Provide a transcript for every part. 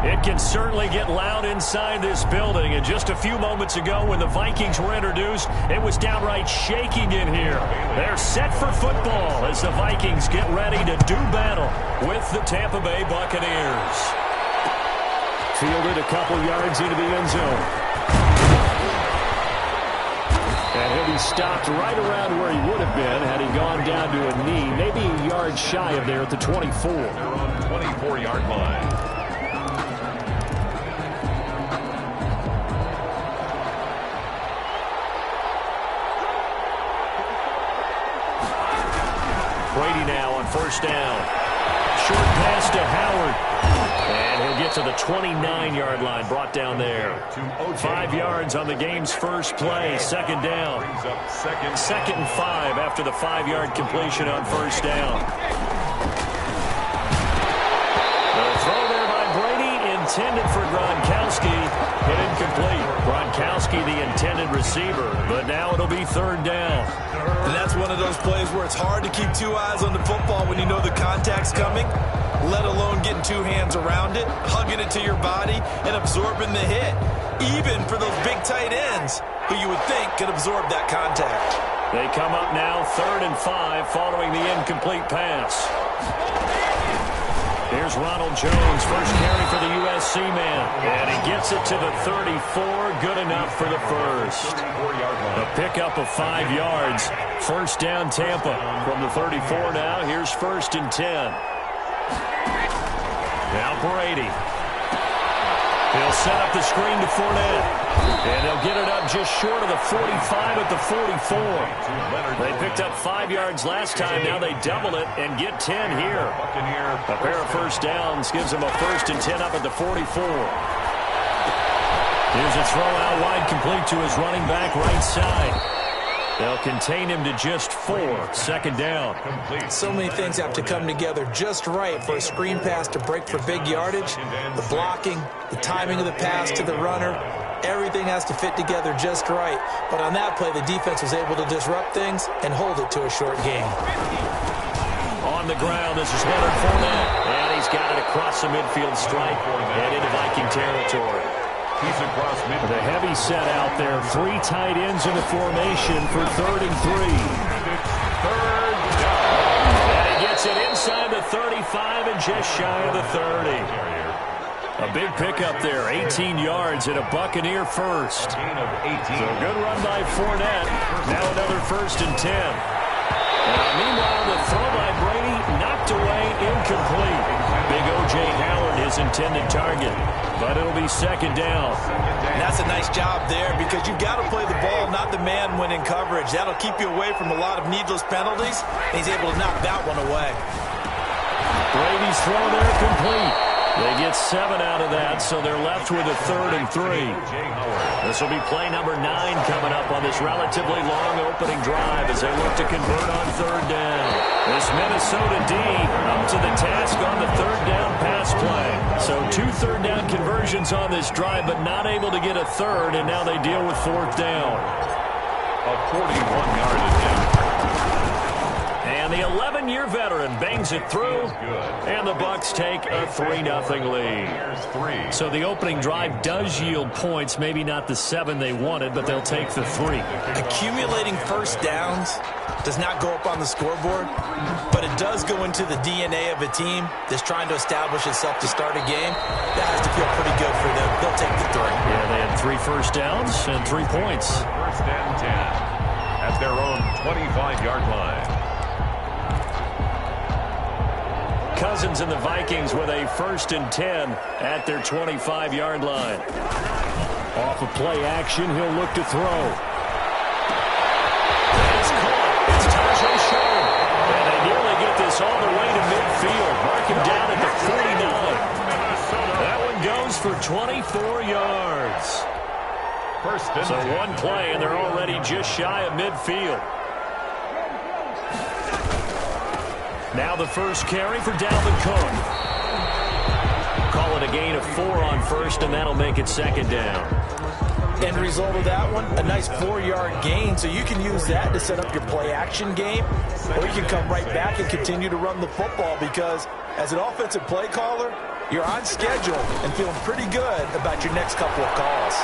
It can certainly get loud inside this building. And just a few moments ago when the Vikings were introduced, it was downright shaking in here. They're set for football as the Vikings get ready to do battle with the Tampa Bay Buccaneers. Fielded a couple yards into the end zone. And he'll be stopped right around where he would have been had he gone down to a knee, maybe a yard shy of there at the 24. They're on the 24-yard line. Brady now on first down. Short pass to Howard. And he'll get to the 29-yard line, brought down there. 5 yards on the game's first play. Second down. Second and 5 after the 5-yard completion on first down. The throw there by Brady, intended for Gronkowski. Hit incomplete. Gronkowski, the intended receiver. But now it'll be third down. And that's one of those plays where it's hard to keep 2 eyes on the football when you know the contact's coming, let alone getting 2 hands around it, hugging it to your body, and absorbing the hit. Even for those big tight ends who you would think could absorb that contact. They come up now third and 5 following the incomplete pass. Here's Ronald Jones, first carry for the USC man. And he gets it to the 34, good enough for the first. A pickup of 5 yards. First down Tampa from the 34 now. Here's first and 10. Now Brady. He'll set up the screen to Fournette. And they'll get it up just short of the 45 at the 44. They picked up 5 yards last time. Now they double it and get 10 here. A pair of first downs gives them a first and 10 up at the 44. Here's a throw out wide, complete to his running back right side. They'll contain him to just 4. Second down. So many things have to come together just right for a screen pass to break for big yardage. The blocking, the timing of the pass to the runner, everything has to fit together just right. But on that play, the defense was able to disrupt things and hold it to a short gain. On the ground, this is Leonard Fournette. And he's got it across the midfield stripe and into Viking territory. He's across midfield. The heavy set out there. 3 tight ends in the formation for third and 3. Third down. And he gets it inside the 35 and just shy of the 30. A big pickup there. 18 yards and a Buccaneer first. Gain of 18. So good run by Fournette. Now another first and 10. Meanwhile, the throw by Brady knocked away, incomplete. Big O.J. Howard, his intended target. But it'll be second down. And that's a nice job there because you've got to play the ball, not the man when in coverage. That'll keep you away from a lot of needless penalties. And he's able to knock that one away. Brady's throw there complete. They get 7 out of that, so they're left with a third and 3. This will be play number 9 coming up on this relatively long opening drive as they look to convert on third down. This Minnesota D up to the task on the third down pass play. So 2 third down conversions on this drive, but not able to get a third, and now they deal with fourth down. A 41-yard attempt. And the 11-year veteran bangs it through, and the Bucs take a 3-0 lead. So the opening drive does yield points, maybe not the 7 they wanted, but they'll take the 3. Accumulating first downs does not go up on the scoreboard, but it does go into the DNA of a team that's trying to establish itself to start a game. That has to feel pretty good for them. They'll take the 3. Yeah, they had 3 first downs and 3 points. First and 10 at their own 25-yard line. Cousins and the Vikings with a first and 10 at their 25-yard line. Off of play action, he'll look to throw. It's caught. It's Tajay Sharp. And they nearly get this all the way to midfield. Mark him down at the 49. That one goes for 24 yards. First and So 10. one play, and they're already just shy of midfield. Now the first carry for Dalvin Cook. Call it a gain of 4 on first, and that'll make it second down. End result of that one, a nice 4-yard gain, so you can use that to set up your play-action game, or you can come right back and continue to run the football because as an offensive play caller, You're on schedule and feeling pretty good about your next couple of calls.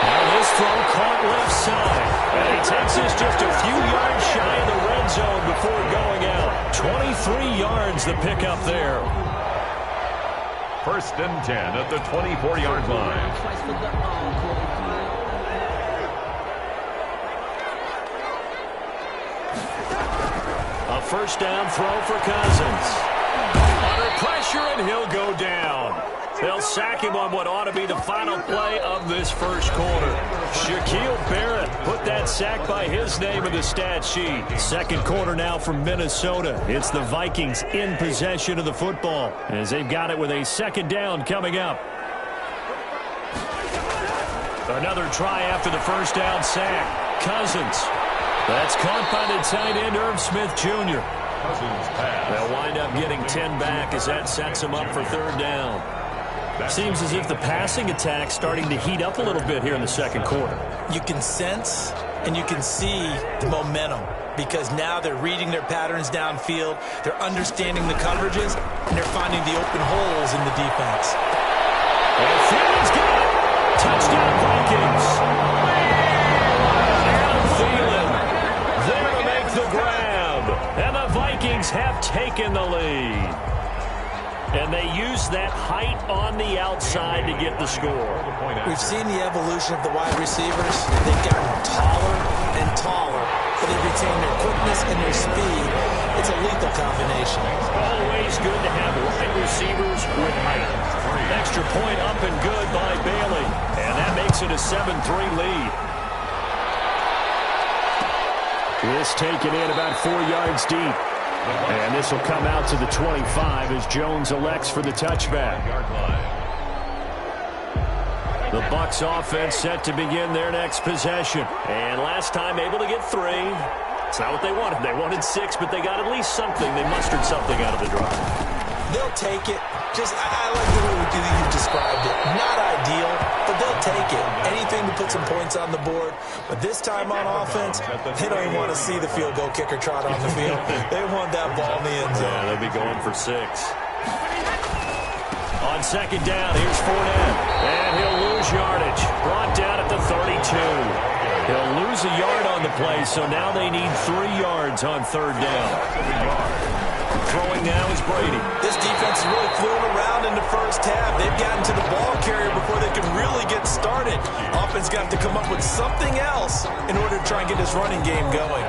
Now this throw caught left side. And he takes this just a few yards shy of the red zone before going out. 23 yards the pickup there. First and 10 at the 24-yard line. A first down throw for Cousins. Under pressure, and he'll go down. They'll sack him on what ought to be the final play of this first quarter. Shaquille Barrett put that sack by his name in the stat sheet. Second quarter now from Minnesota. It's the Vikings in possession of the football as they've got it with a second down coming up. Another try after the first down sack. Cousins. That's caught by the tight end, Irv Smith Jr. They'll wind up getting 10 back as that sets them up for third down. Seems as if the passing attack's starting to heat up a little bit here in the second quarter. You can sense and you can see the momentum because now they're reading their patterns downfield, they're understanding the coverages, and they're finding the open holes in the defense. And Thiel's got it. Touchdown Vikings. And Thielen there to make the grab. And the Vikings have taken the lead. And they use that height on the outside to get the score. We've seen the evolution of the wide receivers. They've gotten taller and taller, but they've retained their quickness and their speed. It's a lethal combination. Always good to have wide receivers with height. Extra point up and good by Bailey. And that makes it a 7-3 lead. This taken in about 4 yards deep. And this will come out to the 25 as Jones elects for the touchback. The Bucs offense set to begin their next possession. And last time able to get 3. It's not what they wanted. They wanted 6, but they got at least something. They mustered something out of the drive. They'll take it. I like the way you've described it. Not ideal, but they'll take it. Anything to put some points on the board. But this time on offense, they don't even want to see the field goal kicker trot on the field. They want that ball in the end zone. Yeah, they'll be going for 6. On second down, here's Fournette. And he'll lose yardage. Brought down at the 32. He'll lose a yard on the play, so now they need 3 yards on third down. Throwing now is Brady. This defense is really fooling around in the first half. They've gotten to the ball carrier before they can really get started. Offense got to come up with something else in order to try and get this running game going.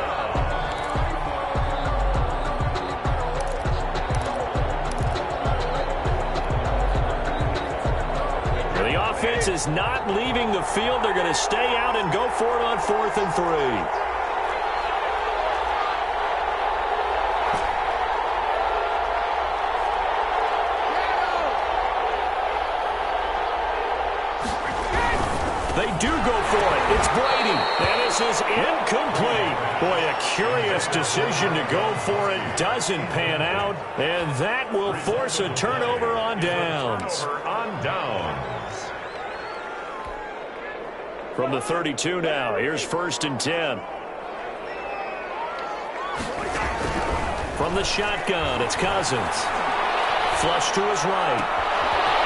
The offense is not leaving the field. They're going to stay out and go for it on 4th and 3. They do go for it. It's Brady. And this is incomplete. Boy, a curious decision to go for it. Doesn't pan out. And that will force a turnover on downs. From the 32 now, here's 1st and 10. From the shotgun, it's Cousins. Flush to his right.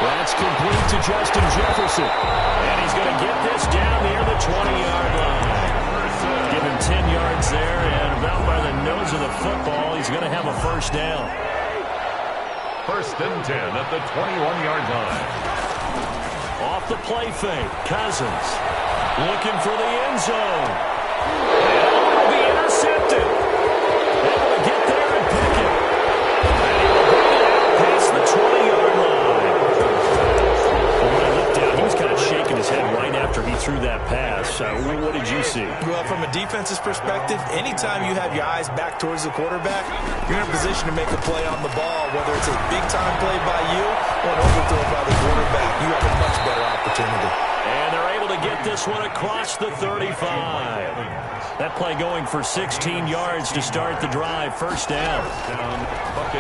That's complete to Justin Jefferson. And he's going to get this down near the 20-yard line. Give him 10 yards there, and about by the nose of the football, he's going to have a first down. First and 10 at the 21-yard line. Off the play fake, Cousins looking for the end zone. And it'll be intercepted. Able to get there and pick it. And he will bring it out past the 20-yard line. When I looked down, he was kind of shaking his head right after he threw that pass. What did you see? Well, from a defense's perspective, anytime you have your eyes back towards the quarterback, you're in a position to make a play on the ball, whether it's a big-time play by you or an overthrow by the quarterback. You have a much better opportunity. And they're able to get this one across the 35. That play going for 16 yards to start the drive. First down.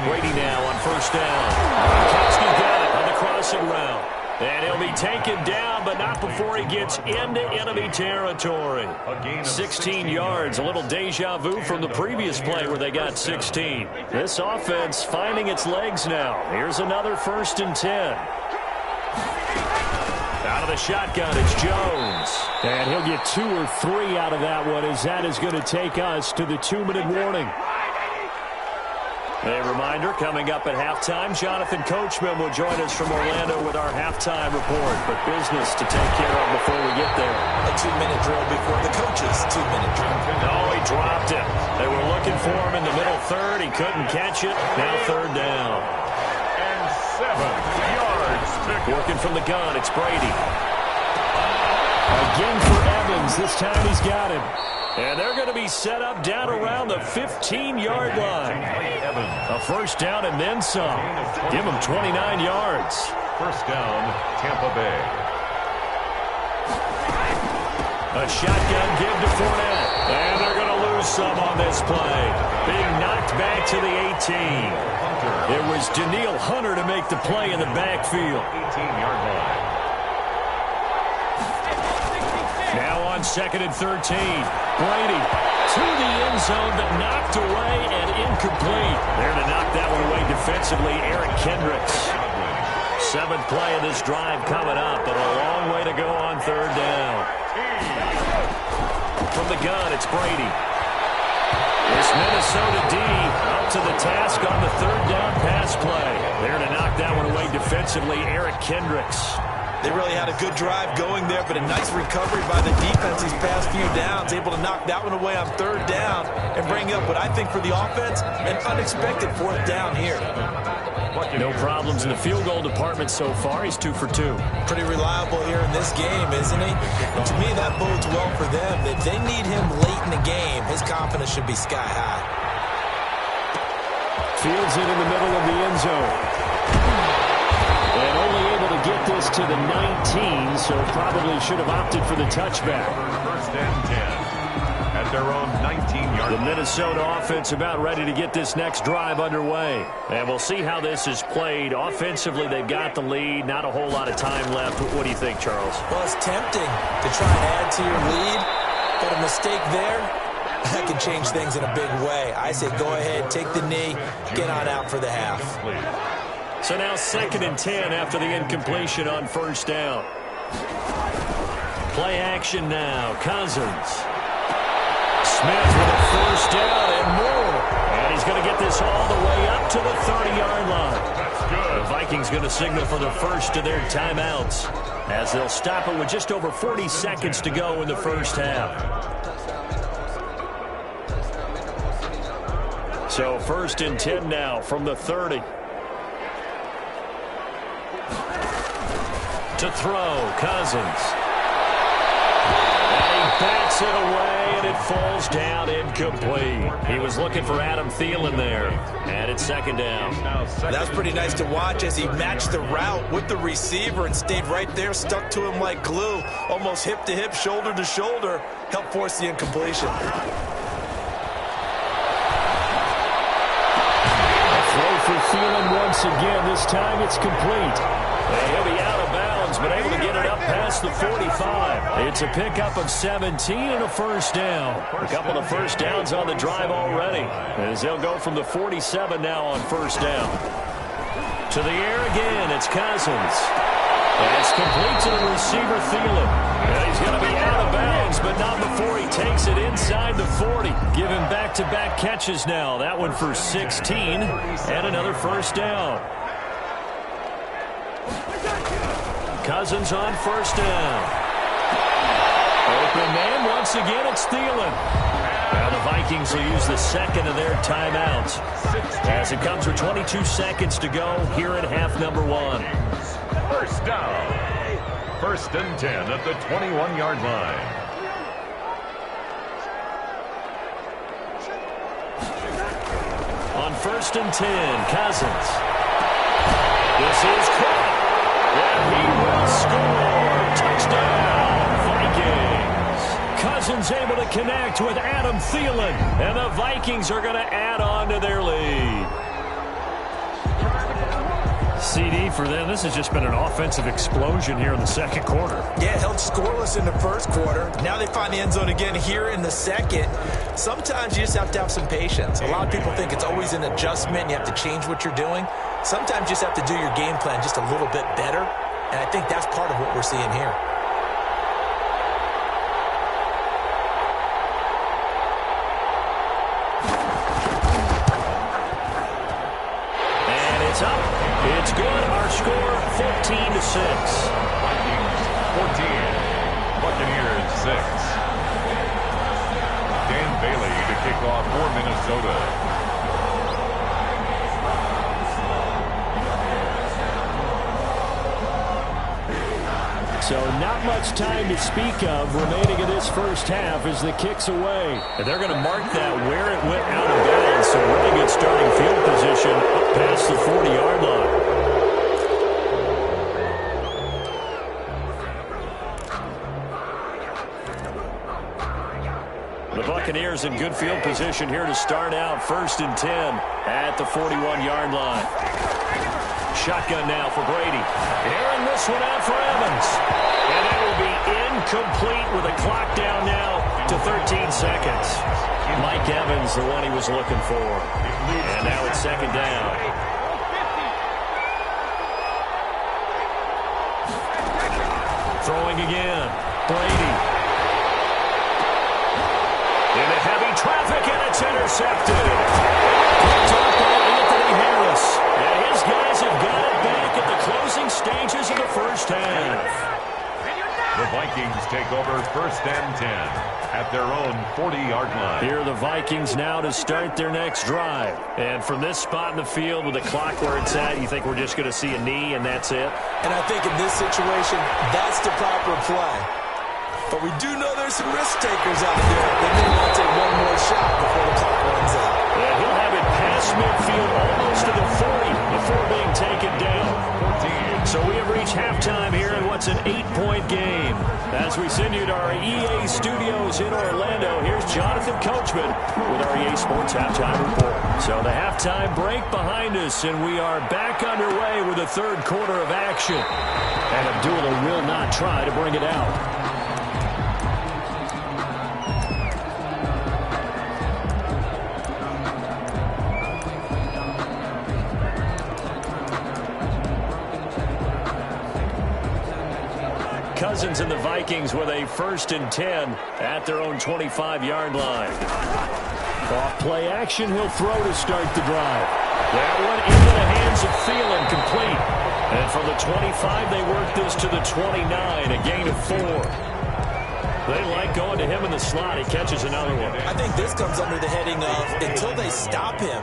Brady now on first down. Gronkowski got it on the crossing route. And he'll be taken down, but not before he gets into enemy territory. 16 yards, a little deja vu from the previous play where they got 16. This offense finding its legs now. Here's another 1st and 10. Out of the shotgun, it's Jones. And he'll get 2 or 3 out of that one, as that is going to take us to the 2-minute warning. A reminder, coming up at halftime, Jonathan Coachman will join us from Orlando with our halftime report. But business to take care of before we get there. A 2-minute drill before the coach's 2-minute drill. Oh, he dropped it. They were looking for him in the middle third. He couldn't catch it. Now 3rd down. And 7 yards. Working from the gun, it's Brady. Again for Evans. This time he's got him. And they're going to be set up down around the 15-yard line. A 1st down and then some. Give him 29 yards. 1st down, Tampa Bay. A shotgun give to Fournette. And they're going to lose some on this play. Being knocked back to the 18. It was Danielle Hunter to make the play in the backfield. 18-yard line. Now on 2nd and 13. Brady to the end zone, but knocked away and incomplete. There to knock that one away defensively, Eric Kendricks. 7th play of this drive coming up, but a long way to go on 3rd down. From the gun, it's Brady. This Minnesota D up to the task on the 3rd down pass play. There to knock that one away defensively, Eric Kendricks. They really had a good drive going there, but a nice recovery by the defense these past few downs, able to knock that one away on 3rd down and bring up what I think for the offense, an unexpected 4th down here. No problems in the field goal department so far. He's 2 for 2. Pretty reliable here in this game, isn't he? And to me, that bodes well for them. If they need him late in the game, his confidence should be sky high. Fields it in the middle of the end zone. And only able to get this to the 19, so probably should have opted for the touchback. 1st and 10 at their own 19-yard line. The Minnesota offense about ready to get this next drive underway. And we'll see how this is played. Offensively, they've got the lead. Not a whole lot of time left. What do you think, Charles? Well, it's tempting to try and add to your lead, but a mistake there, that can change things in a big way. I say go ahead, take the knee, get on out for the half. So now 2nd and 10 after the incompletion on 1st down. Play action now. Cousins. Smith with a 1st down and more. And he's going to get this all the way up to the 30-yard line. That's good. The Vikings going to signal for the first of their timeouts as they'll stop it with just over 40 seconds to go in the 1st half. So 1st and 10 now from the 30. To throw, Cousins. And he bats it away, and it falls down incomplete. He was looking for Adam Thielen there, and it's 2nd down. That's pretty nice to watch as he matched the route with the receiver and stayed right there, stuck to him like glue, almost hip to hip, shoulder to shoulder, helped force the incompletion. Throw for Thielen once again. This time it's complete. And he'll be out of bounds, but able to get it up past the 45. It's a pickup of 17 and a 1st down. A couple of 1st downs on the drive already, as they'll go from the 47 now on 1st down. To the air again, it's Cousins. And it's complete to the receiver, Thielen. And he's going to be out of bounds, but not before he takes it inside the 40. Give him back-to-back catches now. That one for 16 and another 1st down. Cousins on 1st down. Open man once again, it's Thielen. Now the Vikings will use the 2nd of their timeouts as it comes with 22 seconds to go here at half number 1. 1st down. 1st and 10 at the 21-yard line. On 1st and 10, Cousins. This is caught. And he will score. Touchdown, Vikings. Cousins able to connect with Adam Thielen. And the Vikings are going to add on to their lead. CD for them. This has just been an offensive explosion here in the second quarter. Yeah, held scoreless in the first quarter. Now they find the end zone again here in the second. Sometimes you just have to have some patience. A lot of people think it's always an adjustment. You have to change what you're doing. Sometimes you just have to do your game plan just a little bit better. And I think that's part of what we're seeing here. It's up. It's good. Our score, 14-6. Vikings 14, Buccaneers 6. Dan Bailey to kick off for Minnesota. So not much time to speak of remaining in this first half as the kick's away. And they're going to mark that where it went out of bounds. So really good starting field position up past the 40-yard line. The Buccaneers in good field position here to start out. 1st and 10 at the 41-yard line. Shotgun now for Brady. Airing this one out for Evans. And that will be incomplete with a clock down now to 13 seconds. Mike Evans, the one he was looking for. And now it's 2nd down. Throwing again. Brady. Into heavy traffic, and it's intercepted. Picked up by Anthony Harris. And his guys have got it back at the closing stages of the first half. The Vikings take over 1st and 10 at their own 40-yard line. Here are the Vikings now to start their next drive. And from this spot in the field with the clock where it's at, you think we're just going to see a knee and that's it? And I think in this situation, that's the proper play. But we do know there's some risk takers out there. They may want to take one more shot before the clock runs out. And he'll have it past midfield almost to the 40 before being taken down. So we have reached halftime here in what's an 8-point game. As we send you to our EA studios in Orlando, here's Jonathan Coachman with our EA Sports Halftime Report. So the halftime break behind us, and we are back underway with the third quarter of action. And Abdullah will not try to bring it out. Cousins and the Vikings with a 1st and 10 at their own 25-yard line. Off play action, he'll throw to start the drive. That one into the hands of Thielen, complete. And from the 25, they work this to the 29, a gain of 4. They like going to him in the slot. He catches another one. I think this comes under the heading of until they stop him,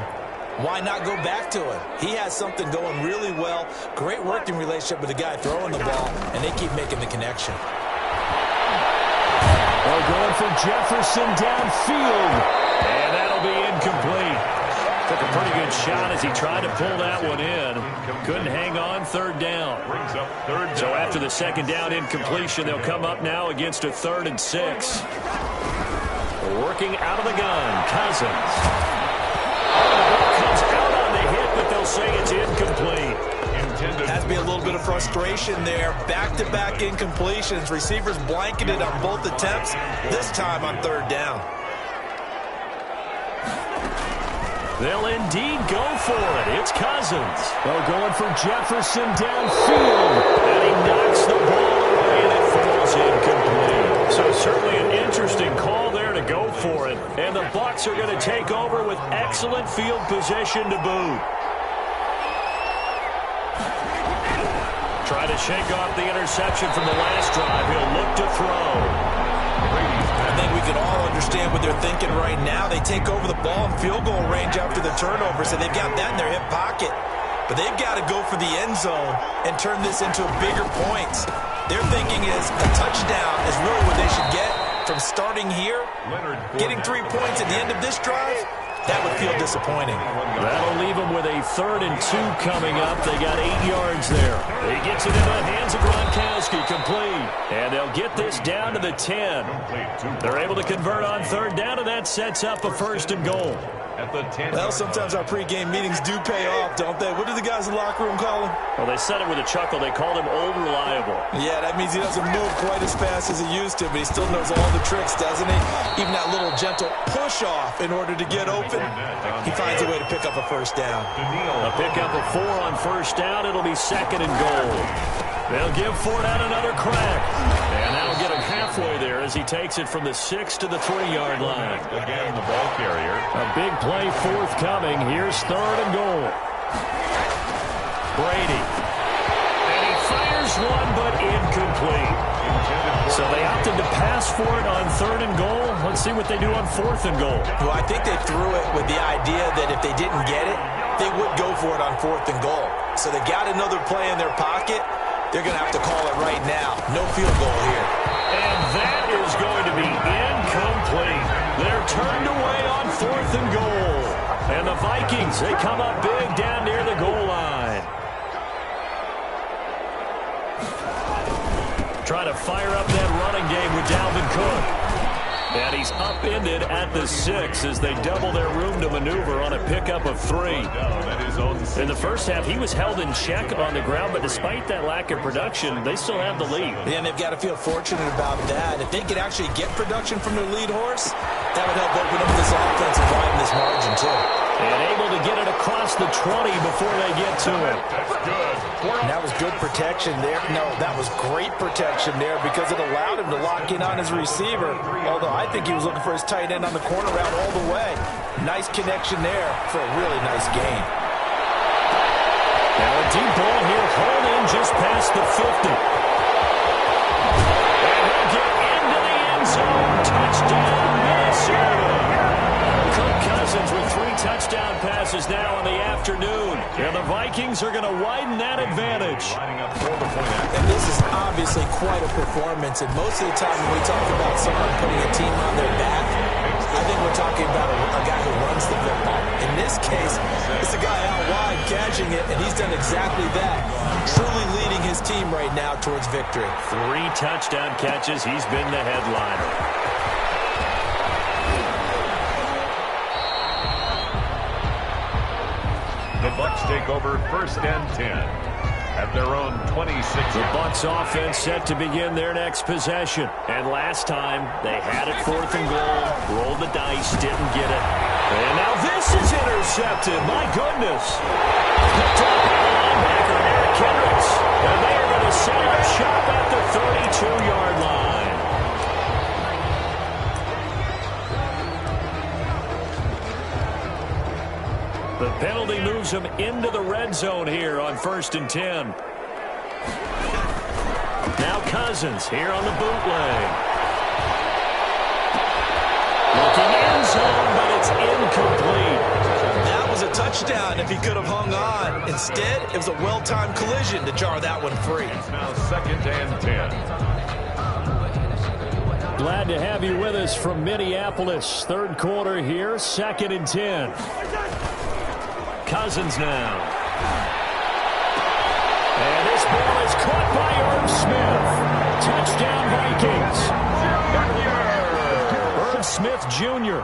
why not go back to him? He has something going really well. Great working relationship with the guy throwing the ball, and they keep making the connection. They're going for Jefferson downfield, and that'll be incomplete. Took a pretty good shot as he tried to pull that one in. Couldn't hang on. 3rd down. So after the 2nd down incompletion, they'll come up now against a 3rd and 6. Working out of the gun, Cousins. Comes out on the hit, but they'll say it's incomplete. Has to be a little bit of frustration there. Back-to-back incompletions. Receivers blanketed on both attempts, this time on 3rd down. They'll indeed go for it. It's Cousins. They're going for Jefferson downfield. And he knocks the ball away, and it falls incomplete. So certainly an interesting call there to go for it. And the Bucs are going to take over with excellent field position to boot. Try to shake off the interception from the last drive. He'll look to throw. I think we can all understand what they're thinking right now. They take over the ball in field goal range after the turnover, so they've got that in their hip pocket. But they've got to go for the end zone and turn this into bigger points. Their thinking is a touchdown is really what they should get from starting here. Getting 3 points at the end of this drive, that would feel disappointing. That'll leave them with a 3rd and 2 coming up. They got 8 yards there. He gets it into the hands of Gronkowski. Trubisky complete. And they'll get this down to the 10. They're able to convert on third down, and that sets up a 1st and goal. At the 10. Well, sometimes our pregame meetings do pay off, don't they? What do the guys in the locker room call him? Well, they said it with a chuckle. They called him Old Reliable. Yeah, that means he doesn't move quite as fast as he used to, but he still knows all the tricks, doesn't he? Even that little gentle push-off in order to get open. He finds a way to pick up a 1st down. A pickup of 4 on 1st down. It'll be 2nd and goal. They'll give Ford out another crack. And that'll get him halfway there as he takes it from the 6 to the 3-yard line. Again, the ball carrier. A big play forthcoming. Here's 3rd and goal. Brady. And he fires one, but incomplete. So they opted to pass for it on 3rd and goal. Let's see what they do on 4th and goal. Well, I think they threw it with the idea that if they didn't get it, they would go for it on 4th and goal. So they got another play in their pocket. They're going to have to call it right now. No field goal here. And that is going to be incomplete. They're turned away on 4th and goal. And the Vikings, they come up big down near the goal line. Trying to fire up that running game with Dalvin Cook. And he's upended at the 6 as they double their room to maneuver on a pickup of 3. In the first half, he was held in check on the ground, but despite that lack of production, they still have the lead. And they've got to feel fortunate about that. If they could actually get production from their lead horse, that would help open up this offense and widen this margin, too. And able to get it across the 20 before they get to it. That's good. And that was good protection there. No, that was great protection there because it allowed him to lock in on his receiver. Although I think he was looking for his tight end on the corner route all the way. Nice connection there for a really nice gain. Now a deep ball here, hauled in just past the 50. And he'll get into the end zone. Touchdown, Minnesota. Kirk Cousins with 3 touchdown passes now in the afternoon. And the Vikings are going to widen that advantage. And this is obviously quite a performance. And most of the time when we talk about someone putting a team on their back, I think we're talking about a guy who runs the football. In this case, it's a guy out wide catching it, and he's done exactly that. Truly leading his team right now towards victory. 3 touchdown catches. He's been the headliner. The Bucs take over 1st and 10 at their own 26. The Bucs offense set to begin their next possession. And last time, they had it 4th and goal, rolled the dice, didn't get it. And now this is intercepted. My goodness. Picked up by the linebacker, Eric Kendricks. And they are going to set up shop at the 32-yard line. The penalty moves him into the red zone here on 1st and 10. Now Cousins here on the bootleg. Looking end zone, but it's incomplete. That was a touchdown if he could have hung on. Instead, it was a well-timed collision to jar that one free. Now 2nd and 10. Glad to have you with us from Minneapolis. 3rd quarter here, 2nd and 10. Cousins now. And this ball is caught by Irv Smith. Touchdown Vikings. Irv Smith Jr.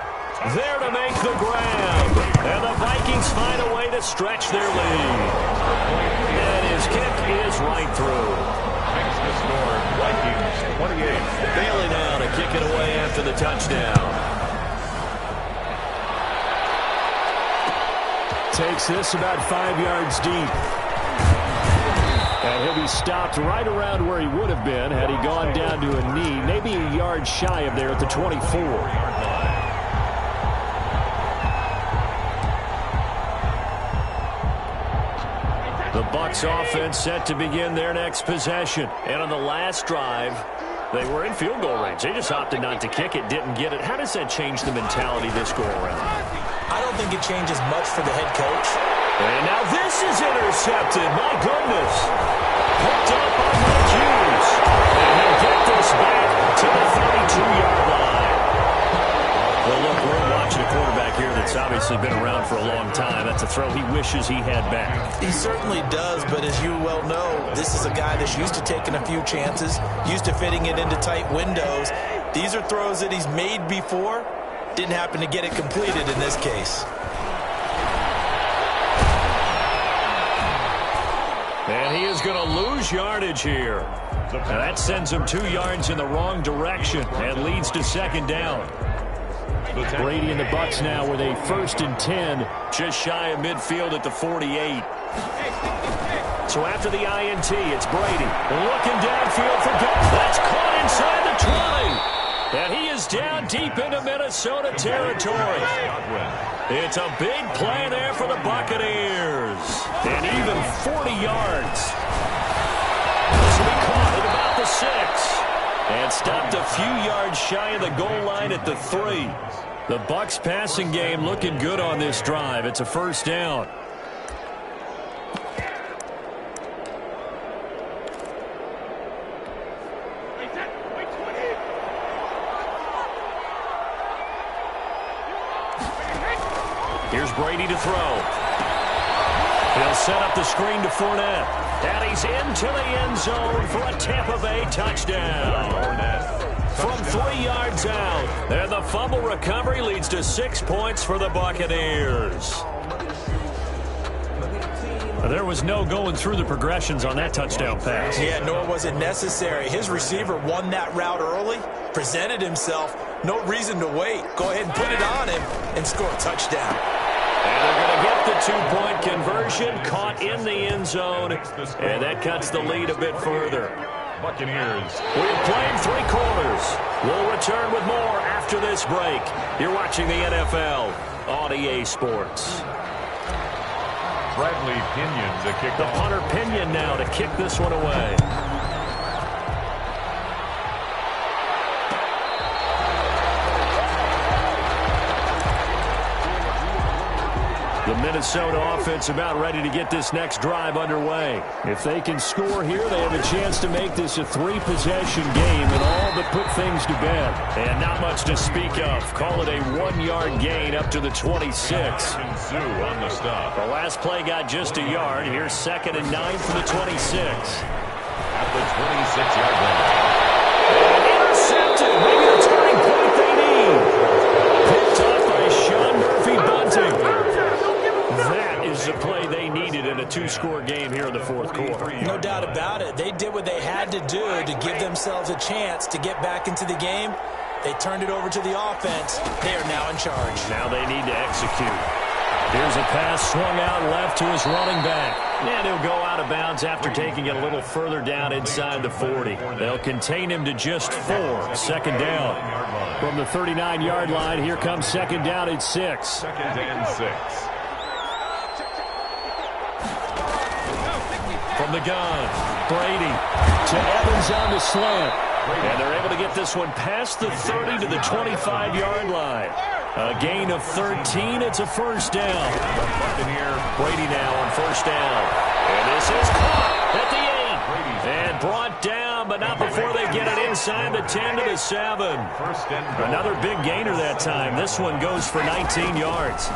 there to make the grab. And the Vikings find a way to stretch their lead. And his kick is right through. Makes the score Vikings 28. Bailey now to kick it away after the touchdown. Takes this about 5 yards deep. And he'll be stopped right around where he would have been had he gone down to a knee, maybe a yard shy of there at the 24. The Bucs offense set to begin their next possession. And on the last drive, they were in field goal range. They just opted not to kick it, didn't get it. How does that change the mentality this go-around? I don't think it changes much for the head coach. And now this is intercepted. My goodness. Picked up by Mike Hughes. And he'll get this back to the 32-yard line. Well, look, we're watching a quarterback here that's obviously been around for a long time. That's a throw he wishes he had back. He certainly does, but as you well know, this is a guy that's used to taking a few chances, used to fitting it into tight windows. These are throws that he's made before. Didn't happen to get it completed in this case. And he is going to lose yardage here. Now that sends him 2 yards in the wrong direction and leads to second down. Brady and the Bucs now with a 1st and 10, just shy of midfield at the 48. So after the INT, it's Brady looking downfield for goal. That's caught inside the 20. And he is down deep into Minnesota territory. It's a big play there for the Buccaneers. And even 40 yards. This will be caught at about the 6. And stopped a few yards shy of the goal line at the 3. The Bucs passing game looking good on this drive. It's a 1st down. Here's Brady to throw. He'll set up the screen to Fournette. And he's into the end zone for a Tampa Bay touchdown. From 3 yards out. And the fumble recovery leads to 6 points for the Buccaneers. There was no going through the progressions on that touchdown pass. Yeah, nor was it necessary. His receiver won that route early, presented himself. No reason to wait. Go ahead and put it on him and score a touchdown. And they're going to get the 2-point conversion, caught in the end zone, and that cuts the lead a bit further. Buccaneers. We've played 3 quarters. We'll return with more after this break. You're watching the NFL on EA Sports. Bradley Pinion to kick The off. punter Pinion now to kick this one away. The Minnesota offense about ready to get this next drive underway. If they can score here, they have a chance to make this a 3-possession game and all but put things to bed. And not much to speak of. Call it a 1-yard gain up to the 26. Sue on the stop. The last play got just a yard. Here's 2nd and 9 for the 26. At the 26-yard line. Intercepted. Maybe the turning point they need. Picked up by Sean Murphy Bunting. That is the play they needed in a 2-score game here in the 4th quarter. No doubt about it. They did what they had to do to give themselves a chance to get back into the game. They turned it over to the offense. They are now in charge. Now they need to execute. Here's a pass swung out left to his running back. And he'll go out of bounds after taking it a little further down inside the 40. They'll contain him to just 4. 2nd down. From the 39-yard line, here comes 2nd down at 6. 2nd and 6. From the gun, Brady to Evans on the slant. And they're able to get this one past the 30 to the 25-yard line. A gain of 13. It's a 1st down. Brady now on 1st down. And this is caught at the 8. And brought down, but not before they get it inside the 10 to the 7. Another big gainer that time. This one goes for 19 yards.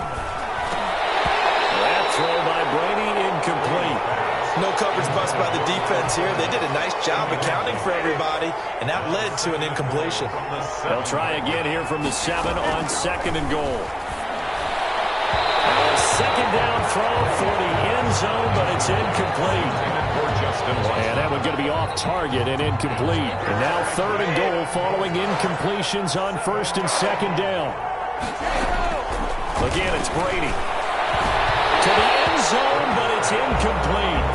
That throw by Brady incomplete. No coverage bust by the defense here. They did a nice job accounting for everybody, and that led to an incompletion. They'll try again here from the 7 on 2nd and goal. A 2nd down throw for the end zone, but it's incomplete. And that one's going to be off target and incomplete. And now 3rd and goal following incompletions on 1st and 2nd down. Again, it's Brady. To the end zone, but it's incomplete.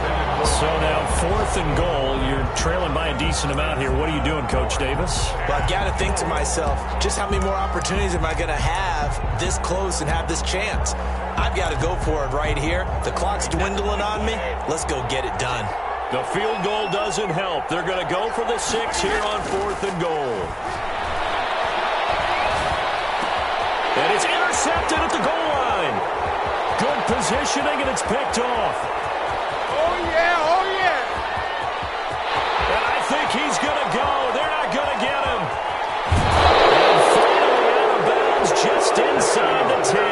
So now 4th and goal. You're trailing by a decent amount here. What are you doing, Coach Davis? Well, I've got to think to myself, just how many more opportunities am I going to have this close and have this chance? I've got to go for it right here. The clock's dwindling on me. Let's go get it done. The field goal doesn't help. They're going to go for the 6 here on 4th and goal. And it's intercepted at the goal line. Good positioning, and it's picked off. Oh, yeah, oh, yeah. And I think he's going to go. They're not going to get him. And finally out of bounds just inside the 10.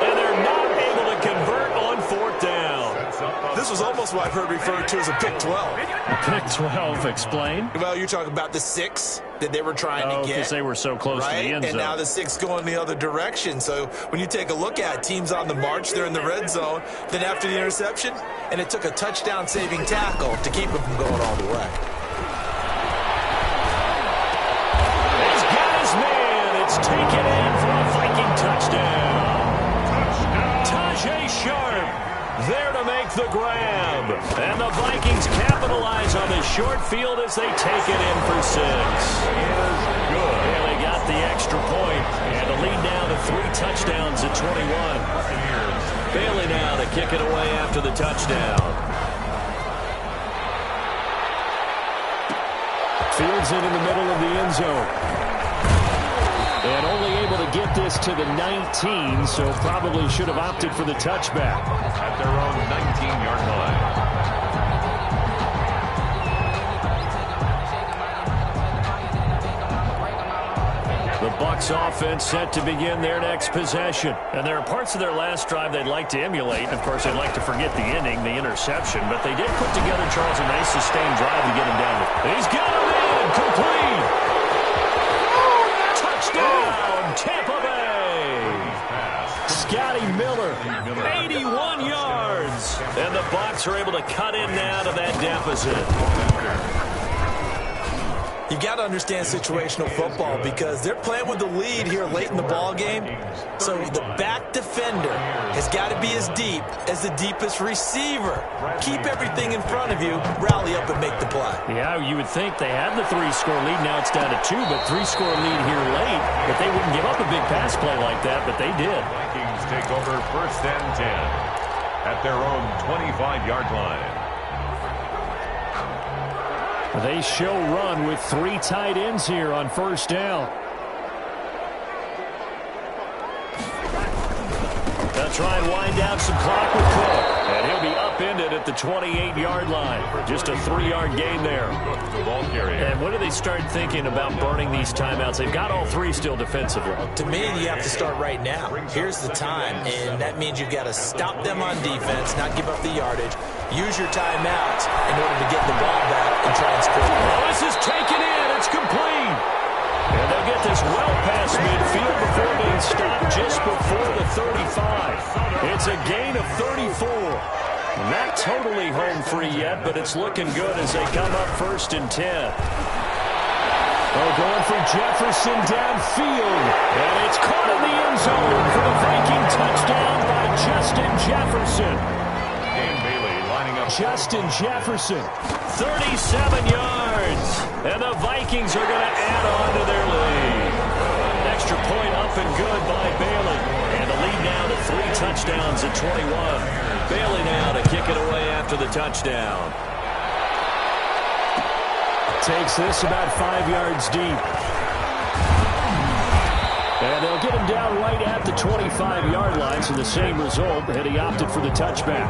And they're not able to convert to as a pick 12. Pick 12, explain. Well, you're talking about the 6 that they were trying to get. Because they were so close to the end zone. And now the 6 going the other direction. So when you take a look at teams on the march, they're in the red zone. Then after the interception, and it took a touchdown-saving tackle to keep them from going all the way. He's got his man. It's taken in for a Viking touchdown. Tajay Sharp there to make the grab. And the Vikings capitalize on this short field as they take it in for 6. And they got the extra point. And the lead now to 3 touchdowns at 21. Bailey now to kick it away after the touchdown. Fields it in the middle of the end zone. And only able to get this to the 19, so probably should have opted for the touchback. At their own 19-yard line. The Bucs offense set to begin their next possession. And there are parts of their last drive they'd like to emulate. And, of course, they'd like to forget the inning, the interception. But they did put together, Charles, a nice sustained drive to get him down. He's got him in. Complete. Touchdown, Tampa Bay. Scotty Miller, 81 yards. And the Bucs are able to cut in now to that deficit. You got to understand situational football because they're playing with the lead here late in the ball game. So the back defender has got to be as deep as the deepest receiver. Keep everything in front of you, rally up and make the play. Yeah, you would think they had the 3-score lead. Now it's down to 2, but 3-score lead here late. But they wouldn't give up a big pass play like that, but they did. Vikings take over 1st and 10 at their own 25-yard line. They show run with 3 tight ends here on 1st down. They'll try and wind down some clock with Cook. And he'll be upended at the 28-yard line. Just a 3-yard gain there. The ball carrier. And when do they start thinking about burning these timeouts? They've got all 3 still defensively. To me, you have to start right now. Here's the time, and that means you've got to stop them on defense, not give up the yardage. Use your timeouts in order to get the ball back and try and score. Oh, this is taken in. It's complete. And they'll get this well past midfield before being stopped just before the 35. It's a gain of 34. Not totally home free yet, but it's looking good as they come up 1st and 10. Oh, going for Jefferson downfield. And it's caught in the end zone for the Viking touchdown by Justin Jefferson. Dan Bailey lining up. Justin Jefferson, 37 yards. And the Vikings are going to add on to their lead. Extra point up and good by Bailey. And the lead now to 3 touchdowns at 21. Bailey now to kick it away after the touchdown. Takes this about 5 yards deep. And they'll get him down right at the 25-yard line, so the same result, and he opted for the touchback.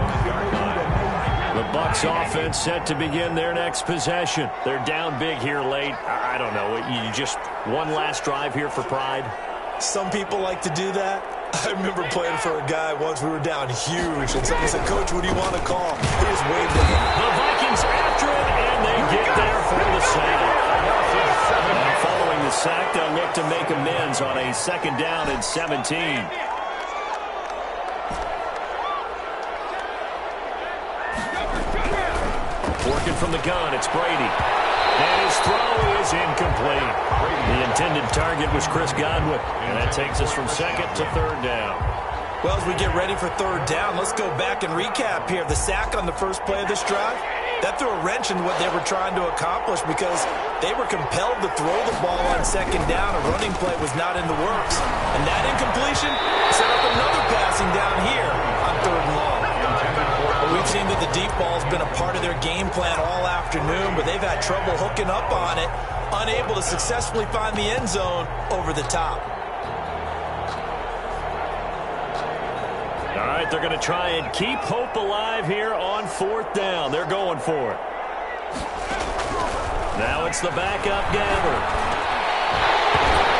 The Bucs offense set to begin their next possession. They're down big here late. I don't know. You just one last drive here for pride? Some people like to do that. I remember playing for a guy once. We were down huge, and someone said, "Coach, what do you want to call?" He just waved at him. The Vikings after it, and they get there for the sack. Following the sack, they'll look to make amends on a 2nd down and 17. Working from the gun, it's Brady. And his throw is incomplete. The intended target was Chris Godwin. And that takes us from 2nd to 3rd down. Well, as we get ready for 3rd down, let's go back and recap here. The sack on the first play of this drive, that threw a wrench in what they were trying to accomplish because they were compelled to throw the ball on 2nd down. A running play was not in the works. And that incompletion set up another passing down here on 3rd and long. We've seen that the deep ball's been a part of their game plan all afternoon, but they've had trouble hooking up on it, unable to successfully find the end zone over the top. All right, they're going to try and keep hope alive here on 4th down. They're going for it. Now it's the backup Gabbert.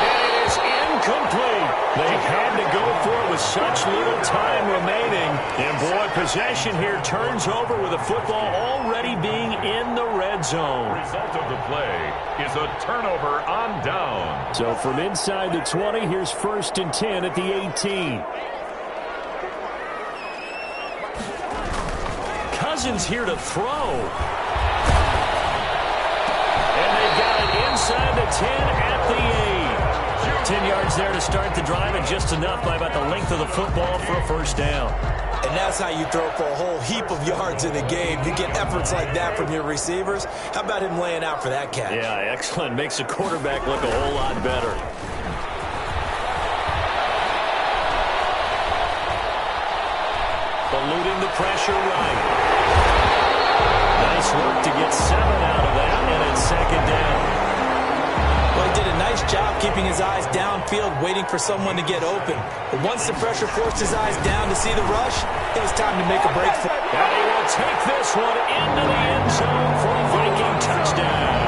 And it is Incomplete. They had to go for it with such little time remaining. And, boy, possession here turns over with the football already being in the red zone. The result of the play is a turnover on down. So from inside the 20, here's 1st and 10 at the 18. Cousins here to throw. And they've got it inside the 10 at the 8. 10 yards there to start the drive, and just enough by about the length of the football for a first down. And that's how you throw for a whole heap of yards in the game. You get efforts like that from your receivers. How about him laying out for that catch? Yeah, excellent. Makes the quarterback look a whole lot better. Eluding the pressure right. Nice work to get 7 out of that, and it's 2nd down. Well, he did a nice job keeping his eyes downfield, waiting for someone to get open. But once the pressure forced his eyes down to see the rush, it was time to make a break for it. And he will take this one into the end zone for a Viking touchdown.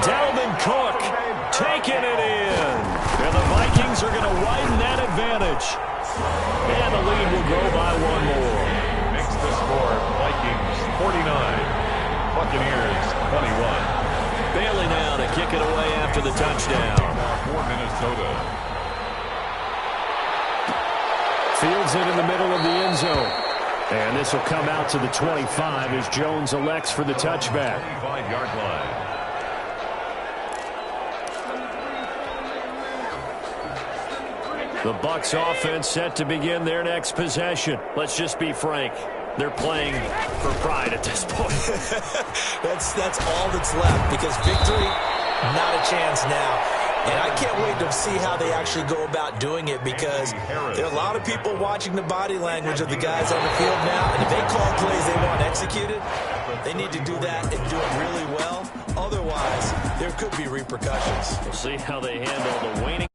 Dalvin Cook taking it in. And the Vikings are going to widen that advantage. And the lead will grow by 1 more. Makes the score Vikings 49, Buccaneers 21. Bailey now to kick it away after the touchdown. For Minnesota. Fields it in the middle of the end zone. And this will come out to the 25 as Jones elects for the touchback. 25-yard line. The Bucs offense set to begin their next possession. Let's just be frank. They're playing for pride at this point. That's all that's left, because victory, not a chance now. And I can't wait to see how they actually go about doing it, because there are a lot of people watching the body language of the guys on the field now, and if they call plays they want executed, they need to do that and do it really well. Otherwise, there could be repercussions. We'll see how they handle the waning